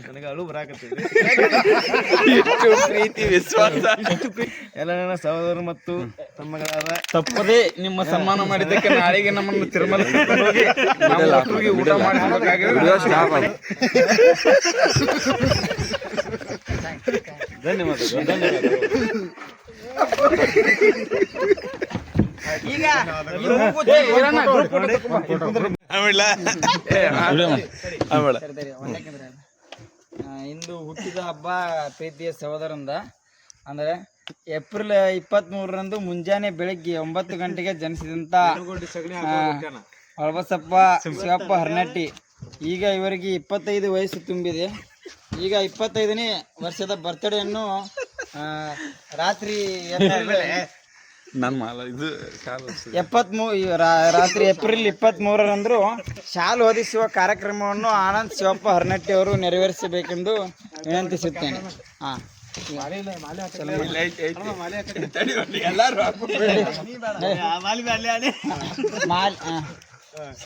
ನನಗೆ ಅಳು ಬರಾಕತ್ತಿದೆ. ಎಷ್ಟು ಪ್ರೀತಿ ವಿಶ್ವಾಸ ಎಲ್ಲ ನನ್ನ ಸಹೋದರರು ಮತ್ತು ತಮ್ಮಗಳಾದ ತಪ್ಪದೇ ನಿಮ್ಮ ಸನ್ಮಾನ ಮಾಡಿದ್ದಕ್ಕೆ ನಾಳೆಗೆ ನಮ್ಮನ್ನು ತಿರುಮಲ ಹೋಗಿ ಊಟ ಮಾಡಬೇಕಾಗಿದೆ. ಧನ್ಯವಾದಗಳು. ಈಗ ಇಂದು ಹುಟ್ಟಿದ ಹಬ್ಬ ಪ್ರೀತಿಯ ಸಹೋದರಂದ ಅಂದರೆ ಏಪ್ರಿಲ್ 23ರಂದು ಮುಂಜಾನೆ ಬೆಳಗ್ಗೆ 9 ಗಂಟೆಗೆ ಜನಿಸಿದಂತ ಹೊಳಬಸಪ್ಪ ಶಿವಪ್ಪ ಹರ್ನಟ್ಟಿ. ಈಗ ಇವರಿಗೆ 25 ವಯಸ್ಸು ತುಂಬಿದೆ. ಈಗ 25ನೇ ವರ್ಷದ ಬರ್ತ್ಡೇಯನ್ನು ರಾತ್ರಿ ರಾತ್ರಿ ಏಪ್ರಿಲ್ 23ರಂದು ಶಾಲು ಹೊದಿಸುವ ಕಾರ್ಯಕ್ರಮವನ್ನು ಆನಂದ್ ಶಿವಪ್ಪ ಹರ್ನಟ್ಟಿ ಅವರು ನೆರವೇರಿಸಬೇಕೆಂದು ವಿನಂತಿಸುತ್ತೇನೆ.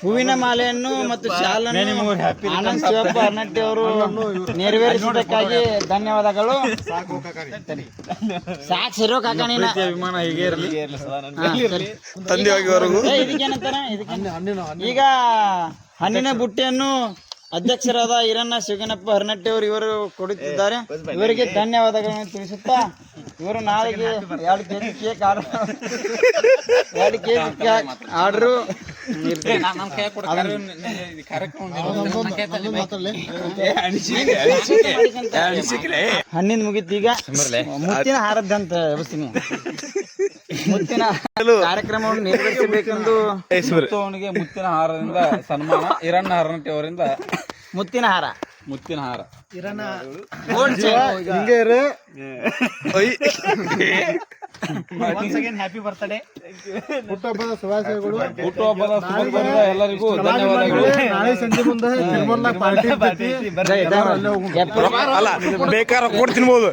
ಹೂವಿನ ಮಾಲೆಯನ್ನು ಮತ್ತು ಶಾಲನ್ನು ಆನಂದ್ ಶಿವಪ್ಪ ಹರ್ನಟ್ಟಿ ಅವರು ನೆರವೇರಿಸುವುದಕ್ಕಾಗಿ ಧನ್ಯವಾದಗಳು. ಸಾಕ್ಷಿರೋ ಕಾಕ ನೀನು ಅಭಿಮಾನ ಹೀಗೆ ಇರಲಿ. ಈಗ ಹಣ್ಣಿನ ಬುಟ್ಟಿಯನ್ನು ಅಧ್ಯಕ್ಷರಾದ ಈರಣ್ಣ ಶಿವಗಣಪ್ಪ ಹರ್ನಟ್ಟಿ ಅವರು ಇವರು ಕೊಡುತ್ತಿದ್ದಾರೆ. ಇವರಿಗೆ ಧನ್ಯವಾದಗಳನ್ನು ತಿಳಿಸುತ್ತಾ ಇವರು ನಾಳೆಗೆ 2 ಕೆಜಿ ಕೇಕ್ ಆರ್ಡರು ಹಣ್ಣಿನ ಮುಗಿತು. ಈಗ ಮುತ್ತಿನ ಹಾರದಂತ ವ್ಯವಸ್ಥೆ ಮುತ್ತಿನ ಕಾರ್ಯಕ್ರಮವನ್ನು ನೆರವೇರಿಸಬೇಕೆಂದು ಅವನಿಗೆ ಮುತ್ತಿನ ಹಾರದಿಂದ ಸನ್ಮಾನ ಈರಣ್ಣ ಹರ್ನಟ್ಟಿ ಅವರಿಂದ ಮುತ್ತಿನ ಹಾರ ಹ್ಯಾಪಿ ಬರ್ತ್ಡೇ. ಹುಟ್ಟುಹಬ್ಬದ ಶುಭಾಶಯಗಳು. ಎಲ್ಲರಿಗೂ ಧನ್ಯವಾದಗಳು. ನಾಳೆ ಸಂಜೆ ಮುಂದೆ ಬೇಕಾದ್ರೆ ಕೊಟ್ಟು ತಿನ್ಬೋದು.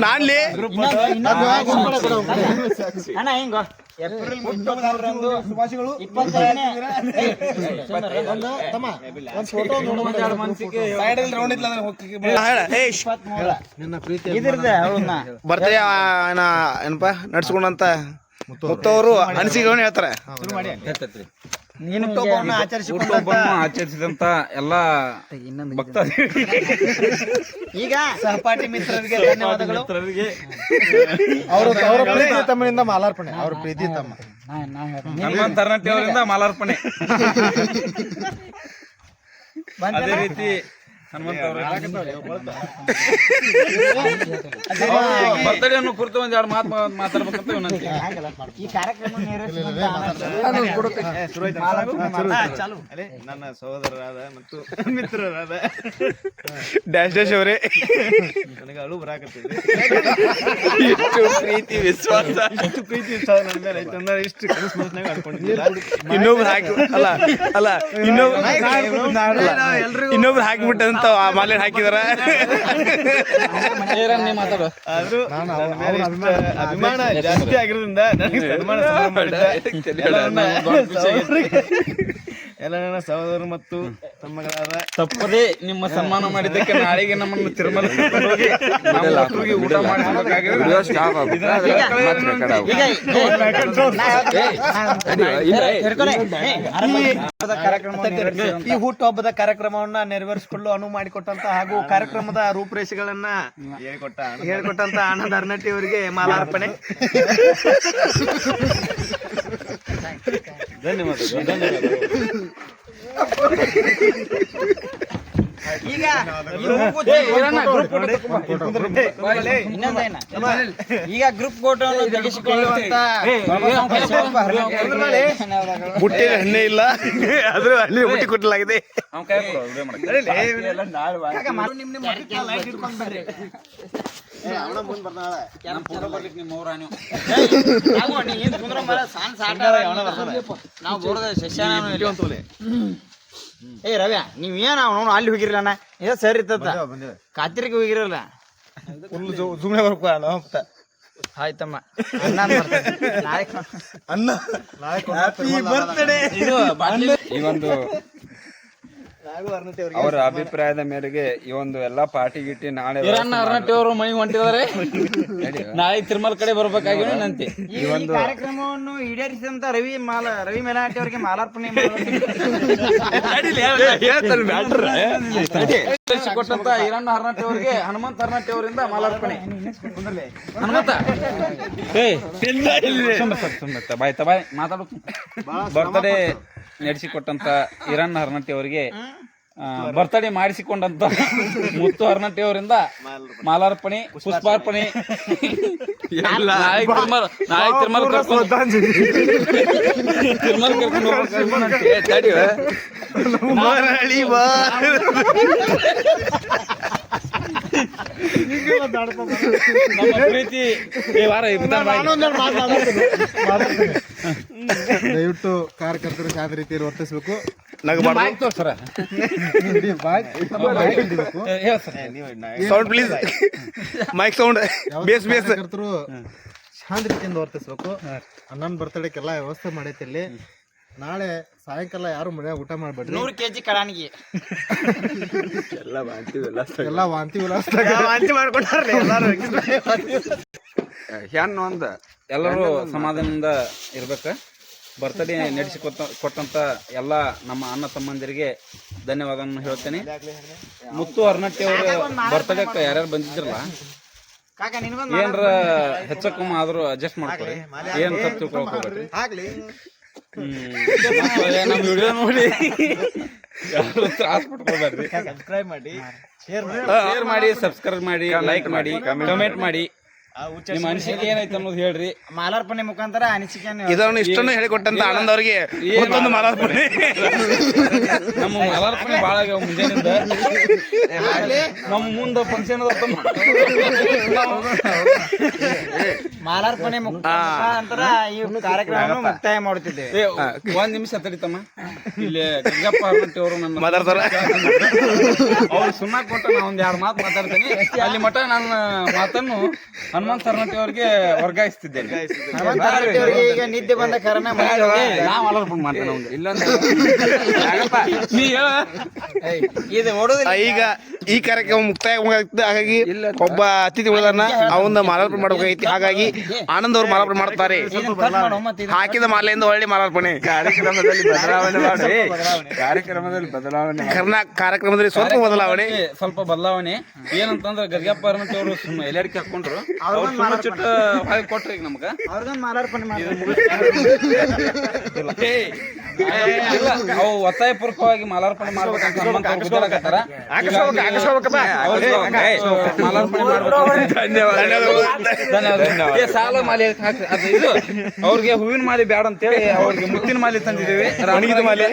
ನಾನ್ಲಿ ಅಣ್ಣ ಹಿಂಗ ಏಪ್ರಿಲ್ 23ರಂದು ಶುಭಾಶಯಗಳು. 25ನೇ ಬರ್ತಾರೆ ಏನಪ್ಪ ನಡ್ಸ್ಕೊಂಡಂತ ಮುತ್ತವರು ಅನಿಸಿಕೆಗಳನ್ನು ಹೇಳ್ತಾರೆ. ಆಚರಿಸಿದಂತ ಎಲ್ಲ ಭಕ್ತ ಈಗ ಸಹಪಾಠಿ ಮಿತ್ರರಿಗೆ ಧನ್ಯವಾದಗಳು. ಅವರ ಪ್ರೀತಿ ತಮ್ಮನಿಂದ ಮಾಲಾರ್ಪಣೆ. ಅವ್ರ ಪ್ರೀತಿ ತಮ್ಮ ಹನುಮಂತ ಹರ್ನಟ್ಟಿ ಅವರಿಂದ ಮಾಲಾರ್ಪಣೆ. ಅದೇ ರೀತಿ ಹನುಮಂತ ಬರ್ತಡೆಯನ್ನು ಕುರಿತು ಒಂದೆರಡು ಮಾತಾಡ್ಬೇಕಂತ ವಿನಂತಿ. ಈ ಕಾರ್ಯಕ್ರಮ ನನ್ನ ಸಹೋದರರಾದ ಮತ್ತು ಮಿತ್ರರಾದ ಡ್ಯಾಶ್ ಅವರೇ ನನಗೆ ಅಳು ಬರಾಕತ್ತಿದೆ. ಎಷ್ಟು ಪ್ರೀತಿ ವಿಶ್ವಾಸ ನನ್ನ ಮೇಲೆ ಐತೆ ಅಂದ್ರೆ ಇಷ್ಟು ಕನಸ್ನಾಗ ಅನ್ಕೊಂಡಿದ್ದಿಲ್ಲ. ಇನ್ನೊಬ್ರು ಹಾಕಿಬಿಟ್ಟಂತ ಆ ಮಾಲೆ ಹಾಕಿದಾರ. ಆದ್ರೂ ನನ್ನ ಮೇಲೆ ಇಷ್ಟು ಅಭಿಮಾನ ಜಾಸ್ತಿ ಆಗಿರೋದ್ರಿಂದ ನನಗೆ ಸನ್ಮಾನ ಎಲ್ಲ ನನ್ನ ಸಹೋದರರು ಮತ್ತು ತಮ್ಮಗಳಾದ ತಪ್ಪದೇ ನಿಮ್ಮ ಸನ್ಮಾನ ಮಾಡಿದ್ದಕ್ಕೆ ನಾಳೆಗೆ ನಮ್ಮನ್ನು ತಿರುಮಲ ಹೋಗಿ ಊಟ ಮಾಡಬೇಕಾಗಿದೆ. ಈ ಹುಟ್ಟುಹಬ್ಬದ ಕಾರ್ಯಕ್ರಮವನ್ನ ನೆರವೇರಿಸಿಕೊಳ್ಳಲು ಅನುವು ಮಾಡಿಕೊಟ್ಟಂತ ಹಾಗೂ ಕಾರ್ಯಕ್ರಮದ ರೂಪರೇಷೆಗಳನ್ನ ಹೇಳಿಕೊಟ್ಟಂತ ಆನಂದ್ ಹರ್ನಟ್ಟಿ ಅವರಿಗೆ ಮಾಲಾರ್ಪಣೆ. ಧನ್ಯವಾದಗಳು. ಈಗ ಈಗ ಗ್ರೂಪ್ ಫೋಟೋವನ್ನು ತೆಗೆಸಿಕೊಳ್ಳುವಂತ ಬುಟ್ಟಿ ಹಣ್ಣೆ ಇಲ್ಲ, ಆದ್ರೂ ಅಲ್ಲಿ ಬುಟ್ಟಿ ಕೊಟ್ಟಲಾಗಿದೆ. ಏ ರವ್ಯಾ, ನೀವೇನ ಅವನು ಅಲ್ಲಿ ಹೋಗಿರಲ್ಲ, ಇದ ಸರಿ ಇರ್ತದ, ಕಾತಿರಿಗೆ ಹೋಗಿರಲ್ಲ, ಸುಮ್ಮನೆ ಬರ್ಕೊ ಆಯ್ತಮ್ಮ. ಈ ಒಂದು ಅವರ ಅಭಿಪ್ರಾಯದ ಮೇರೆಗೆ ಈ ಒಂದು ಎಲ್ಲಾ ಪಾರ್ಟಿ ಗಿಟ್ಟಿ ನಾಳೆ ಹರನಟ್ಟಿ ಅವರು ಮೈ ಹೊಂಟಿದ್ದಾರೆ. ನಾಳೆ ತಿರುಮಲ ಕಡೆ ಬರ್ಬೇಕಾಗಿ ನಂತೆ ಈ ಕಾರ್ಯಕ್ರಮವನ್ನು ಈಡೇರಿಸಿದಂತ ರವಿ ಮೇಲಾಟಿ ಅವರಿಗೆ ಮಾಲಾರ್ಪಣೆ ಕೊಟ್ಟಂತ ಈರಣ್ಣ ಹರನಟ್ಟಿ ಅವರಿಗೆ ಹನುಮಂತ ಹರನಟ್ಟಿ ಅವರಿಂದ ಮಾಲಾರ್ಪಣೆ. ಹನುಮಂತ ಬಾಯ್ ಮಾತಾಡ. ಬರ್ತ್ಡೇ ನಡೆಸಿಕೊಟ್ಟಂತ ಈರಣ್ಣ ಹರನಟ್ಟಿ ಅವರಿಗೆ ಬರ್ತಡೇ ಮಾಡಿಸಿಕೊಂಡಂತ ಮುತ್ತು ಹರನಟ್ಟಿ ಅವರಿಂದ ಮಾಲಾರ್ಪಣೆ ಪುಷ್ಪಾರ್ಪಣೆ. ನಾಳೆ ತಿರುಮಲ ಕರ್ಕೊಂಡು ನಮ್ಮ ಪ್ರೀತಿ ದಯವಿಟ್ಟು ಕಾರ್ಯಕರ್ತರು ಯಾವ್ದ ರೀತಿಯಲ್ಲಿ ವರ್ತಿಸ್ಬೇಕು ತೋರ್ಸರ sound please mic sound base ಕಾರ್ಯಕರ್ತರು ಶಾಂತ ರೀತಿಯಿಂದ ವರ್ತಿಸ್ಬೇಕು. ಅಣ್ಣನ ಬರ್ತಡೇಕ್ಕೆಲ್ಲ ವ್ಯವಸ್ಥೆ ಮಾಡೈತಿ ಇಲ್ಲಿ. ನಾಳೆ ಸಾಯಂಕಾಲ ಯಾರು ಮನ್ಯಾಗ ಊಟ ಮಾಡ್ಬೇಡ್ರಿ. 100 kg ಕಡಾನಿಗೆ ಎಲ್ಲ ವಾಂತಿ ವಿಲಾಸ ಮಾಡ್ಕೊಂಡ್ರಿ ಎಲ್ಲಾರು. ಹೆಣ್ಣು ಒಂದ ಎಲ್ಲರೂ ಸಮಾಧಾನದಿಂದ ಇರ್ಬೇಕ. ಬರ್ತಡೇ ನಡೆಸಿ ಕೊಟ್ಟಂತ ಎಲ್ಲ ನಮ್ಮ ಅಣ್ಣ ತಮ್ಮಂದಿರಿಗೆ ಧನ್ಯವಾದವನ್ನು ಹೇಳ್ತೇನೆ. ಮುತ್ತು ಹರನಟ್ಟಿ ಅವರು ಬರ್ತಡೇಕ್ಕೆ ಯಾರ್ಯಾರು ಬಂದಿದ್ರಲ್ಲ, ಏನ್ರ ಹೆಚ್ಚಕಮ್ಮ ಆದ್ರೂ ಅಡ್ಜಸ್ಟ್ ಮಾಡ್ಕೊರಿ. ಏನ್ ತಪ್ಪು ತಿಳ್ಕೊಳ್ಕೋಬೇಡ್ರಿ. ನಮ್ಮ ವಿಡಿಯೋ ನೋಡಿ ಯಾರು ತ್ರಾಸ ಪಡ್ಕೋಬೇಡ್ರಿ. ಶೇರ್ ಮಾಡಿ, ಸಬ್ಸ್ಕ್ರೈಬ್ ಮಾಡಿ, ಲೈಕ್ ಮಾಡಿ, ಕಮೆಂಟ್ ಮಾಡಿ. ನಿಮ್ಮ ಅನಿಸಿಕೆ ಏನೈತೆ ಅನ್ನೋದು ಹೇಳ್ರಿ. ಮಾಲಾರ್ಪಣೆ ಮುಖಾಂತರ ಅನಿಸಿಕೆಯನ್ನು ಇದನ್ನು ಇಷ್ಟನ್ನು ಹೇಳಿಕೊಟ್ಟಂತ ಆನಂದ್ ಅವರಿಗೆ ಮತ್ತೊಂದು ಮಾಲಾರ್ಪಣೆ. ನಮ್ಮ ಮಾಲಾರ್ಪಣೆ ಭಾಳ ಆಗ್ಯಾವ ಮುಂಜಾನಿಂದ. ನಮ್ಮ ಮುಂದೆ ಫಂಕ್ಷನ್ ಮಾಲಾರ್ಪಣೆ ಮುಖಾಂತರ ಈ ಕಾರ್ಯಕ್ರಮವನ್ನು ಮುಕ್ತಾಯ ಮಾಡುತ್ತಿದ್ದೇವೆ. ಒಂದ್ ನಿಮಿಷ ತಡಿತಮ್ಮ. ಇಲ್ಲಿ ಗಂಗಪ್ಪ ಹರನಟ್ಟಿ ಅವರು ನನ್ನ ಮಾತಾಡ್ತಾರ. ಅವ್ರು ಸುಮ್ಮನೆ ಕೊಟ್ಟ ನಾ ಒಂದ್ 2 ಮಾತು ಮಾತಾಡ್ತೇನೆ. ಅಲ್ಲಿ ಮಠ ನನ್ನ ಮಾತನ್ನು ಹನುಮಂತ ಹರನಟ್ಟಿ ಅವರಿಗೆ ವರ್ಗಾಯಿಸ್ತಿದ್ದೇನೆ. ಈಗ ನಿದ್ದೆ ಬಂದ ಕಾರಣ ನಾವು ಮಾಲಾರ್ಪಣೆ ಮಾಡ್ತೇನೆ. ಈಗ ಈ ಕಾರ್ಯಕ್ರಮ ಮುಕ್ತಾಯ ಹಾಗಾಗಿ ಒಬ್ಬ ಅತಿಥಿ ಉಳಿದಾನ, ಅವನ್ನ ಮಾಲಾರ್ಪಣೆ ಮಾಡಬೇಕಾಗೈತಿ. ಹಾಗಾಗಿ ಆನಂದ್ ಅವರು ಮಾಲಾರ್ಪಣೆ ಮಾಡ್ತಾರೆ. ಹಾಕಿದ ಮಾಲೆಯಿಂದ ಒಳ್ಳೆ ಮಾಲಾರ್ಪಣೆ. ಕಾರ್ಯಕ್ರಮದಲ್ಲಿ ಸ್ವಲ್ಪ ಬದಲಾವಣೆ ಏನಂತಂದ್ರೆ ಗರ್ಗಪ್ಪ ಹರನಟ್ಟಿ ಅವರು ಸುಮ್ಮನೆ ಎಲ್ಲಾಡಿಕೆ ಹಾಕೊಂಡ್ರು. ಚಿಟ್ಟ ಕೊಟ್ರಿ ಈಗ ನಮ್ಗ ಅವ್ರಿಗೊಂದು ಮಾಲಾರ್ಪಣೆ ಅವು ಒತ್ತಾಯಪೂರ್ವಕವಾಗಿ ಮಾಲಾರ್ಪಣೆ ಮಾಡ್ಬೇಕಂತ ಹನುಮಂತ ಅವ್ರು ಗುದ್ದಾಡಕತ್ತಾರ. ಸಾಲ ಮಾಲೆ ಅದು ಇದು ಅವ್ರಿಗೆ ಹೂವಿನ ಮಾಲೆ ಬ್ಯಾಡ ಅಂತೇಳಿ ಅವ್ರಿಗೆ ಮುತ್ತಿನ ಮಾಲೆ ತಂದಿದ್ದೇವೆ. ರಾಣಿಗಿದ ಮಾಲೆ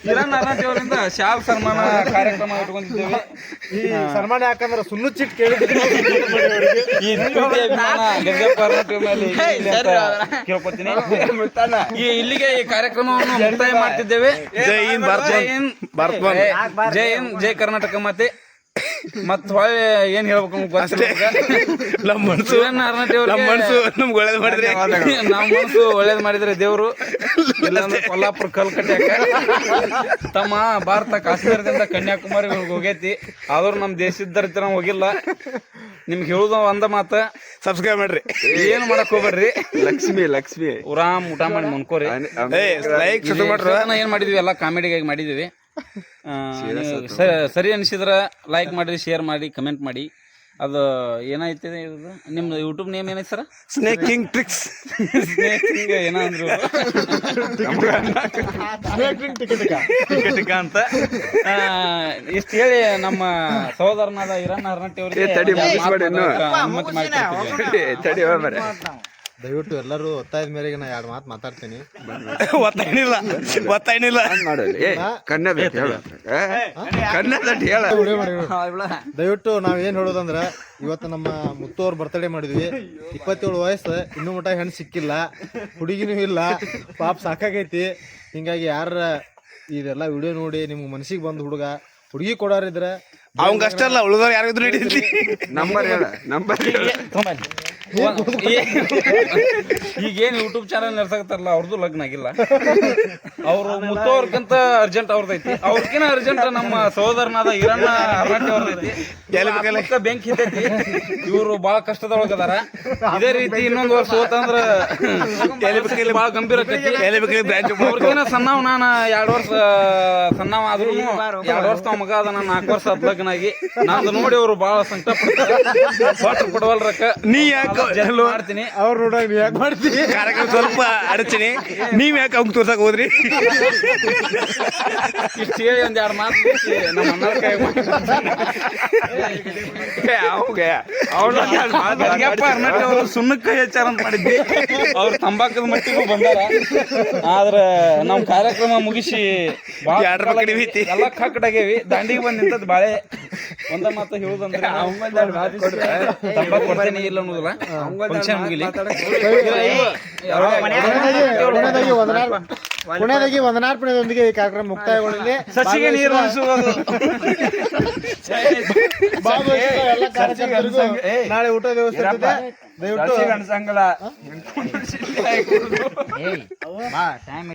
ಕಿರಣ್ ಹರನಟ್ಟಿ ಅವರಿಂದ ಶಾಲ್ ಸನ್ಮಾನ ಕಾರ್ಯಕ್ರಮ ಇಟ್ಕೊಂಡಿದ್ದೇವೆ. ಈ ಸನ್ಮಾನ ಯಾಕಂದ್ರೆ ಸುಳ್ಳು ಚಿಟ್ ಕೇಳಿದ್ರೆ ಈ ಅಭಿಮಾನ ಗಂಗಪ್ಪ ಹರನಟ್ಟಿ ಮೇಲೆ ಕೇಳ್ಕೊತೀನಿ. ಇಲ್ಲಿಗೆ ಈ ಕಾರ್ಯಕ್ರಮವನ್ನು ಮುಕ್ತಾಯ ಮಾಡ್ತಿದ್ದೇವೆ. ಜೈ ಹಿಂದ್, ಜೈ ಹಿಂದ್, ಜೈ ಕರ್ನಾಟಕ. ಮತ್ತ ಏನ್ ಹೇಳ್ಬೇಕು ನಮ್ಮ ಮನಸ್ಸು ನಮ್ಗೆ ಒಳ್ಳೇದು ಮಾಡಿದ್ರೆ, ನಮ್ಮ ಮನಸ್ಸು ಒಳ್ಳೇದ್ ಮಾಡಿದ್ರೆ ದೇವ್ರು, ಇಲ್ಲಾಂದ್ರೆ ಕೊಲ್ಲಾಪುರ ಕಲ್ಕಟ್ಟಾಕ ತಮ್ಮ ಭಾರತ ಕಾಶ್ಮೀರದಿಂದ ಕನ್ಯಾಕುಮಾರಿ ಹೋಗೈತಿ. ಆದ್ರೂ ನಮ್ ದೇಶದ ನಾವು ಹೋಗಿಲ್ಲ. ನಿಮ್ಗೆ ಹೇಳುದ ಒಂದ ಮಾತ, ಸಬ್ಸ್ಕ್ರೈಬ್ ಮಾಡ್ರಿ. ಏನ್ ಮಾಡಕ್ ಹೋಗ್ಬೇಡ್ರಿ. ಲಕ್ಷ್ಮಿ ಉರಾಮ್ ಊಟ ಮಾಡಿ ಮನ್ಕೋರಿ. ಏನ್ ಮಾಡಿದ್ವಿ ಎಲ್ಲ ಕಾಮಿಡಿಗಾಗಿ ಮಾಡಿದ್ವಿ. ಸರಿ ಅನಿಸಿದ್ರ ಲೈಕ್ ಮಾಡ್ರಿ, ಶೇರ್ ಮಾಡಿ, ಕಮೆಂಟ್ ಮಾಡಿ. ಅದು ಏನಾಯ್ತಿದೆ ನಿಮ್ದು ಯೂಟ್ಯೂಬ್ ನೇಮ್ ಏನೈತಿ ಸರ್? ಸ್ನೇಕಿಂಗ್ ಟ್ರಿಕ್ಸ್. ಏನಂದ್ರು ಅಂತ ಇಷ್ಟ ಹೇಳಿ ನಮ್ಮ ಸಹೋದರನಾದ ಈರಣ್ಣ ಹರನಟ್ಟಿ ಅವರಿಗೆ ಅನುಮತಿ ಮಾಡಿ. ದಯವಿಟ್ಟು ಎಲ್ಲರೂ ಒತ್ತಾಯದ ಮೇರೆಗೆ ನಾ 2 ಮಾತು ಮಾತಾಡ್ತೀನಿ. ಒತ್ತಾಯನಿಲ್ಲ. ದಯವಿಟ್ಟು ನಾವ್ ಏನ್ ಹೇಳೋದಂದ್ರ, ಇವತ್ತು ನಮ್ಮ ಮುತ್ತು ಅವ್ರ ಬರ್ತಡೇ ಮಾಡಿದ್ವಿ. 27 ವಯಸ್ಸು, ಇನ್ನೂ ಮಟ ಹೆಣ್ಣು ಸಿಕ್ಕಿಲ್ಲ, ಹುಡುಗಿನೂ ಇಲ್ಲ. ಪಾಪ ಸಾಕಾಗೈತಿ. ಹಿಂಗಾಗಿ ಯಾರ ಇದೆಲ್ಲ ವಿಡಿಯೋ ನೋಡಿ ನಿಮ್ಗೆ ಮನಸ್ಸಿಗೆ ಬಂದು ಹುಡುಗಿ ಕೊಡೋರಿದ್ರೆ ಅವಂಗ ಅಷ್ಟಲ್ಲ, ಉಳಿದವ್ರು ಯಾರಿದ್ರು ಹಿಡಿದೈತಿ. ನಂಬರ್ ಈಗೇನ್ ಯೂಟ್ಯೂಬ್ ಚಾನಲ್ ನಡೆಸಕತ್ತಾರಲ್ಲ ಅವ್ರದ್ದು ಲಗ್ನ ಆಗಿಲ್ಲ. ಅವ್ರು ಮುತ್ತೋರ್ಕಂತ ಅರ್ಜೆಂಟ್ ಅವ್ರದೈತಿ, ಅವ್ರಕಿನ ಅರ್ಜೆಂಟ್ ನಮ್ಮ ಸಹೋದರನಾದ ಹಿರಣ್ಣ ಹರ್ನಟ್ಟಿ ಅವ್ರದೈತಿ. ಬೆಂಕಿ ಹಿತೈತಿ, ಇವ್ರು ಬಾಳ ಕಷ್ಟದೊಳಗದಾರ. ಇದೇ ರೀತಿ ಇನ್ನೊಂದ್ ವರ್ಷ ಹೋತಂದ್ರ ಬಾಳ ಗಂಭೀರ ಅವ್ರಿಗೇನ ಸಣ್ಣವ್. ನಾನು 2 ವರ್ಷ ಸಣ್ಣವ ಆದ್ರೂ 2 ವರ್ಷ ಮಗ ಅದ. ನಾನು 4 ವರ್ಷ ಆದ್ ಲಗ್ನ ಆಗಿ ನಂದು ನೋಡಿ ಅವ್ರು ಬಾಳ ಸಂಕಟ ಪಡ್ತಾರೆ. ಕೊಡವಲ್ರಕ್ಕ ನೀ ಯಾಕೆ ಮಾಡ್ತೀನಿ ಅವ್ರು ನೋಡಾಗ ನೀ ಯಾಕೆ ಮಾಡ್ತೀವಿ ಕಾರ್ಯಕ್ರಮ ಸ್ವಲ್ಪ ಅಡಚಣೆ, ನೀವ್ ಯಾಕೆ ಅವ್ನು ತೋರ್ಸಕ್ ಹೋದ್ರಿ? ಇಷ್ಟು ಹೇಳಿ ಒಂದ್ 2 ಮಾತು ಮುಗಿಸಿ ನಮ್ಮ ಅಣ್ಣರ ಕೈ ಅವರು ಸುಣ್ಣಕ್ಕೆ ಕೈ ಹಚ್ಚಾರ ಅಂತ ಮಾಡಿದ್ವಿ. ಅವ್ರು ತಂಬಾಕದ ಮಟ್ಟಿಗೂ ಬಂದಾರ. ಆದ್ರ ನಮ್ ಕಾರ್ಯಕ್ರಮ ಮುಗಿಸಿ ಎಲ್ಲ ಕಕ್ಕಡಾಗೇವಿ. ದಾಂಡಿಗೆ ಬಂದ್ ನಿಂತದ್ ಬಾಳೆ. ಒಂದ ಮಾತು ಹೇಳುದಂದ್ರೆ ತಂಬಾಕು ಕೊಡ್ತೇನೆ ಇಲ್ಲ ಅನ್ನೋದಿಲ್ಲ. ಫಂಕ್ಷನ್ ಮುಗಿಲಿ. ಪುಣ್ಯದಾಗಿ ವಂದನಾರ್ಪಣೆಯೊಂದಿಗೆ ಈ ಕಾರ್ಯಕ್ರಮ ಮುಕ್ತಾಯಗೊಂಡಿದೆ. ಸಸಿಗೆ ನೀರು ಉಣಿಸುವುದು. ಎಲ್ಲ ಕಾರ್ಯಕ್ರಮದವರಿಗೂ ನಾಳೆ ಊಟ ವ್ಯವಸ್ಥೆ ಇರ್ತದೆ. ದಯವಿಟ್ಟು